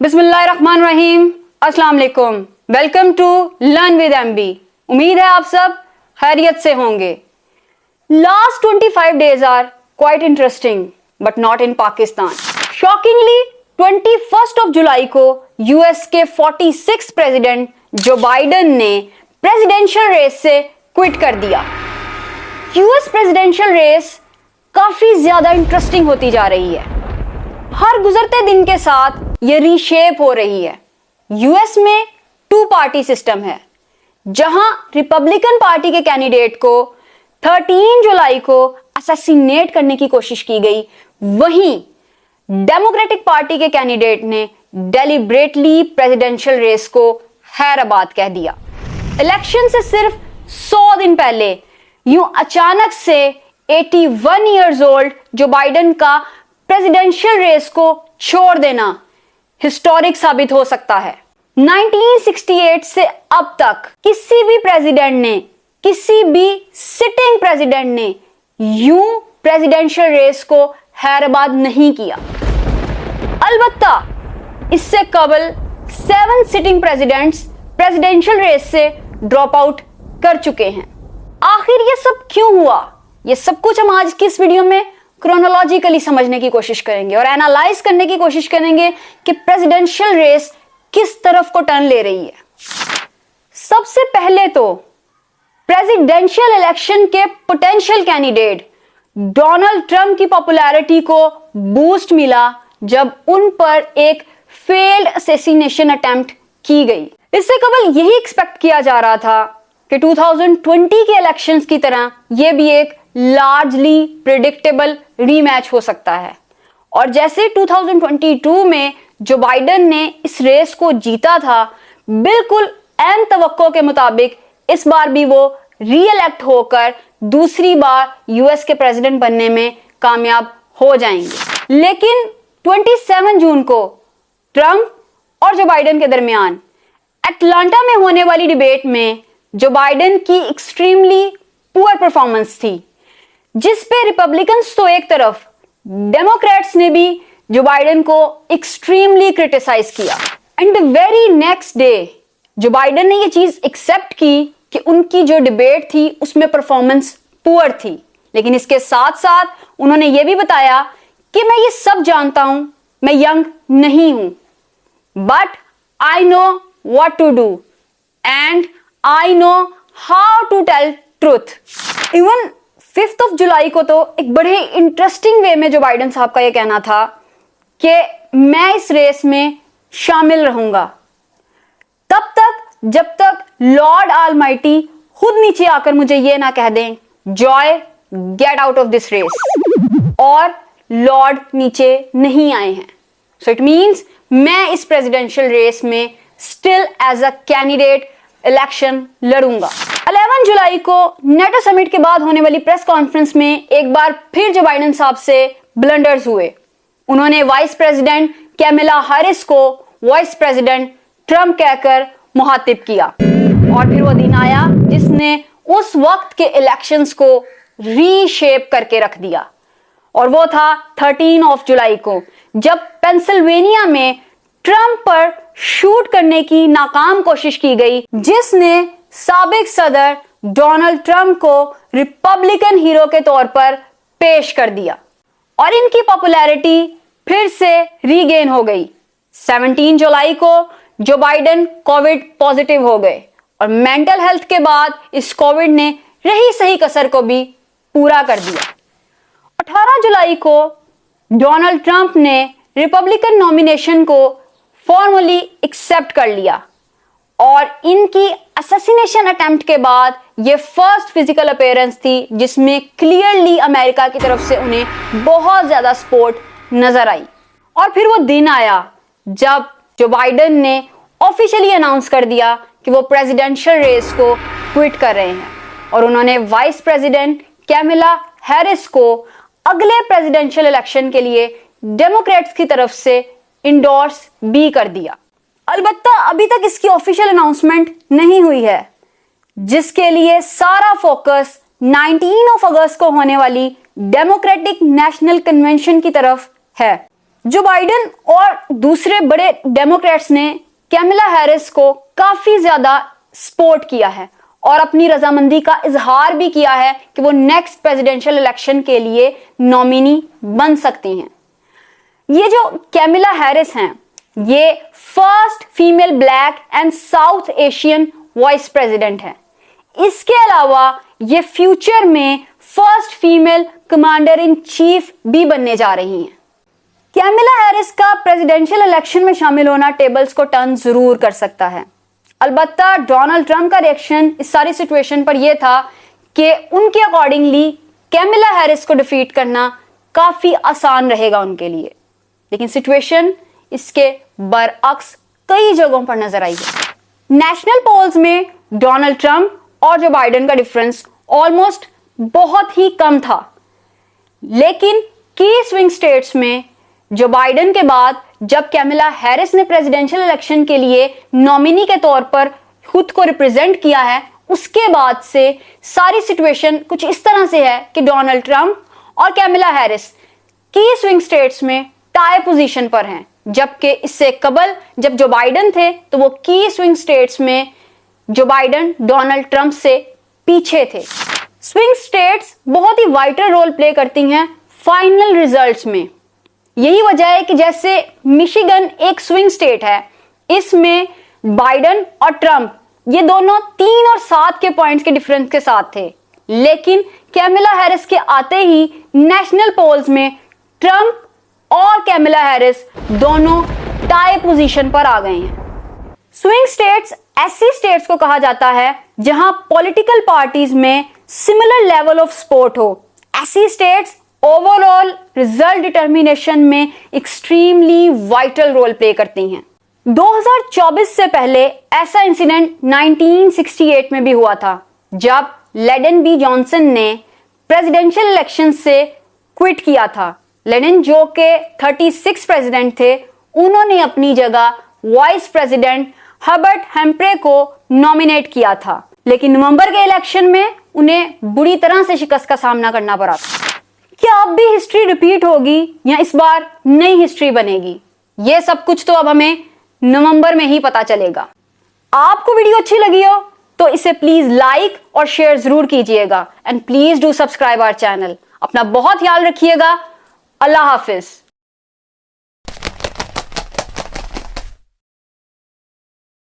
बिस्मिल्लाहिर्रहमानिर्रहीम, अस्सलाम वालेकुम। Welcome to learn with MB. उम्मीद है आप सब खैरियत से होंगे। Last 25 days are quite interesting but not in Pakistan. Shockingly 21 जुलाई को यूएस के 46 प्रेसिडेंट जो बाइडन ने प्रेसिडेंशियल रेस से क्विट कर दिया। यूएस प्रेसिडेंशियल रेस काफी ज्यादा इंटरेस्टिंग होती जा रही है। हर गुजरते दिन के साथ ये रीशेप हो रही है। यूएस में 2 पार्टी सिस्टम है, जहां रिपब्लिकन पार्टी के कैंडिडेट को 13 जुलाई को असैसिनेट करने की कोशिश की गई, वहीं डेमोक्रेटिक पार्टी के कैंडिडेट ने डेलिब्रेटली प्रेसिडेंशियल रेस को हैराबाद कह दिया। इलेक्शन से सिर्फ 100 दिन पहले यूं अचानक से 81 ईयर्स ओल्ड जो बाइडन का प्रेसिडेंशियल रेस को छोड़ देना हिस्टोरिक साबित हो सकता है। 1968 से अब तक किसी भी प्रेसिडेंट ने, किसी भी सिटिंग प्रेसिडेंट ने यूं प्रेसिडेंशियल रेस को हैराबाद नहीं किया। अलबत्ता इससे कबल 7 सिटिंग प्रेसिडेंट्स प्रेसिडेंशियल रेस से ड्रॉप आउट कर चुके हैं। आखिर ये सब क्यों हुआ? ये सब कुछ हम आज की इस वीडियो में क्रोनोलॉजिकली समझने की कोशिश करेंगे और एनालाइज करने की कोशिश करेंगे कि प्रेसिडेंशियल रेस किस तरफ को टर्न ले रही है। सबसे पहले तो प्रेसिडेंशियल इलेक्शन के पोटेंशियल कैंडिडेट डोनाल्ड ट्रंप की पॉपुलैरिटी को बूस्ट मिला जब उन पर एक फेल्ड असैसिनेशन अटेम्प्ट की गई। इससे कबल यही एक्सपेक्ट किया जा रहा था कि 2020 के इलेक्शंस की तरह यह भी एक लार्जली प्रिडिक्टेबल रीमैच हो सकता है। और जैसे 2022 में जो बाइडन ने इस रेस को जीता था, बिल्कुल एन तवक्को के मुताबिक इस बार भी वो रीइलेक्ट होकर दूसरी बार यूएस के प्रेसिडेंट बनने में कामयाब हो जाएंगे। लेकिन 27 जून को ट्रंप और जो बाइडन के दरमियान अटलांटा में होने वाली डिबेट में जो बाइडन की एक्सट्रीमली पुअर परफॉर्मेंस थी, जिस पे रिपब्लिकन्स तो एक तरफ, डेमोक्रेट्स ने भी जो बाइडन को एक्सट्रीमली क्रिटिसाइज किया। And the very next day जो बाइडन ने ये चीज एक्सेप्ट की कि उनकी जो डिबेट थी उसमें परफॉर्मेंस पुअर थी, लेकिन इसके साथ साथ उन्होंने ये भी बताया कि मैं ये सब जानता हूं, मैं यंग नहीं हूं, but I know what to do and I know how to tell truth. Even 5 जुलाई को तो एक बड़े इंटरेस्टिंग वे में जो बाइडन साहब का ये कहना था कि मैं इस रेस में शामिल रहूंगा तब तक जब तक लॉर्ड ऑलमाइटी खुद नीचे आकर मुझे ये ना कह दें, Joe get out of this race, और लॉर्ड नीचे नहीं आए हैं। सो इट मींस मैं इस प्रेसिडेंशियल रेस में still as a candidate election लड़ूंगा। 11 जुलाई को नेटो समिट के बाद होने वाली प्रेस कॉन्फ्रेंस में एक बार फिर जो बाइडन साहब से ब्लंडर्स हुए। उन्होंने वाइस प्रेसिडेंट कैमिला हैरिस को वाइस प्रेसिडेंट ट्रंप कहकर मुखातिब किया, और फिर वो दिन आया जिसने उस वक्त के इलेक्शंस को रीशेप करके रख दिया, और वो था 13 जुलाई को, जब पेंसिल्वेनिया में ट्रंप पर शूट करने की नाकाम कोशिश की गई, जिसने साबिक सदर डोनाल्ड ट्रंप को रिपब्लिकन हीरो के तौर पर पेश कर दिया, और इनकी पॉपुलैरिटी फिर से रीगेन हो गई। 17 जुलाई को जो बाइडन कोविड पॉजिटिव हो गए, और मेंटल हेल्थ के बाद इस कोविड ने रही सही कसर को भी पूरा कर दिया। 18 जुलाई को डोनाल्ड ट्रंप ने रिपब्लिकन नॉमिनेशन को फॉर्मली एक्सेप्ट कर लिया, और इनकी असैसिनेशन अटेम्प्ट के बाद ये फर्स्ट फिजिकल अपीयरेंस थी जिसमें क्लियरली अमेरिका की तरफ से उन्हें बहुत ज्यादा सपोर्ट नजर आई। और फिर वो दिन आया जब जो बाइडन ने ऑफिशियली अनाउंस कर दिया कि वो प्रेसिडेंशियल रेस को क्विट कर रहे हैं, और उन्होंने वाइस प्रेसिडेंट कैमिला हैरिस को अगले प्रेसिडेंशियल इलेक्शन के लिए डेमोक्रेट्स की तरफ से इंडोर्स भी कर दिया। अलबत्ता अभी तक इसकी ऑफिशियल अनाउंसमेंट नहीं हुई है, जिसके लिए सारा फोकस 19 अगस्त को होने वाली डेमोक्रेटिक नेशनल कन्वेंशन की तरफ है। जो बाइडेन और दूसरे बड़े डेमोक्रेट्स ने कैमिला हैरिस को काफी ज्यादा सपोर्ट किया है और अपनी रजामंदी का इजहार भी किया है कि वो नेक्स्ट प्रेसिडेंशियल इलेक्शन के लिए नॉमिनी बन सकती हैं। ये जो कैमिला हैरिस हैं, ये first female black and south Asian vice president है। इसके अलावा ये फ्यूचर में first female commander in chief भी बनने जा रही हैं। कैमिला हैरिस का प्रेसिडेंशियल इलेक्शन में शामिल होना टेबल्स को टर्न जरूर कर सकता है। अलबत्ता डोनाल्ड ट्रंप का रिएक्शन इस सारी सिचुएशन पर यह था कि उनके अकॉर्डिंगली कैमिला हैरिस को डिफीट करना काफी आसान रहेगा उनके लिए, लेकिन सिचुएशन इसके बरअक्स कई जगहों पर नजर आई है। नेशनल पोल्स में डोनाल्ड ट्रंप और जो बाइडेन का डिफरेंस ऑलमोस्ट बहुत ही कम था, लेकिन की स्विंग स्टेट्स में जो बाइडेन के बाद जब कैमिला हैरिस ने प्रेसिडेंशियल इलेक्शन के लिए नॉमिनी के तौर पर खुद को रिप्रेजेंट किया है, उसके बाद से सारी सिचुएशन कुछ इस तरह से है कि डोनाल्ड ट्रंप और कैमिला हैरिस की स्विंग स्टेट्स में टाई पोजीशन पर हैं, जबकि इससे कबल जब जो बाइडेन थे तो वो की स्विंग स्टेट्स में जो बाइडेन डोनाल्ड ट्रंप से पीछे थे। स्विंग स्टेट्स बहुत ही वाइटल रोल प्ले करती हैं फाइनल रिजल्ट्स में। यही वजह है कि जैसे मिशिगन एक स्विंग स्टेट है, इसमें बाइडेन और ट्रंप ये दोनों 3 और 7 के पॉइंट्स के डिफरेंस के साथ थे, लेकिन कैमिला हैरिस के आते ही नेशनल पोल्स में ट्रंप और कैमिला हैरिस दोनों टाई पोजीशन पर आ गए हैं। स्विंग स्टेट्स ऐसी स्टेट्स को कहा जाता है जहां पॉलिटिकल पार्टीज में सिमिलर लेवल ऑफ सपोर्ट हो। ऐसी स्टेट्स ओवरऑल रिजल्ट डिटर्मिनेशन में एक्सट्रीमली वाइटल रोल प्ले करती हैं। 2024 से पहले ऐसा इंसिडेंट 1968 में भी हुआ था, जब लिंडन बी जॉनसन ने प्रेसिडेंशियल इलेक्शन से क्विट किया था। लिंडन जो के 36 प्रेसिडेंट थे, उन्होंने अपनी जगह वाइस प्रेसिडेंट हर्बर्ट हेम्प्रे को नॉमिनेट किया था, लेकिन नवंबर के इलेक्शन में उन्हें बुरी तरह से शिकस्त का सामना करना पड़ा था। क्या अब भी हिस्ट्री रिपीट होगी या इस बार नई हिस्ट्री बनेगी? ये सब कुछ तो अब हमें नवंबर में ही पता चलेगा। आपको वीडियो अच्छी लगी हो तो इसे प्लीज लाइक और शेयर जरूर कीजिएगा and please do subscribe our channel. अपना बहुत ख्याल रखिएगा। अल्लाह हाफिज।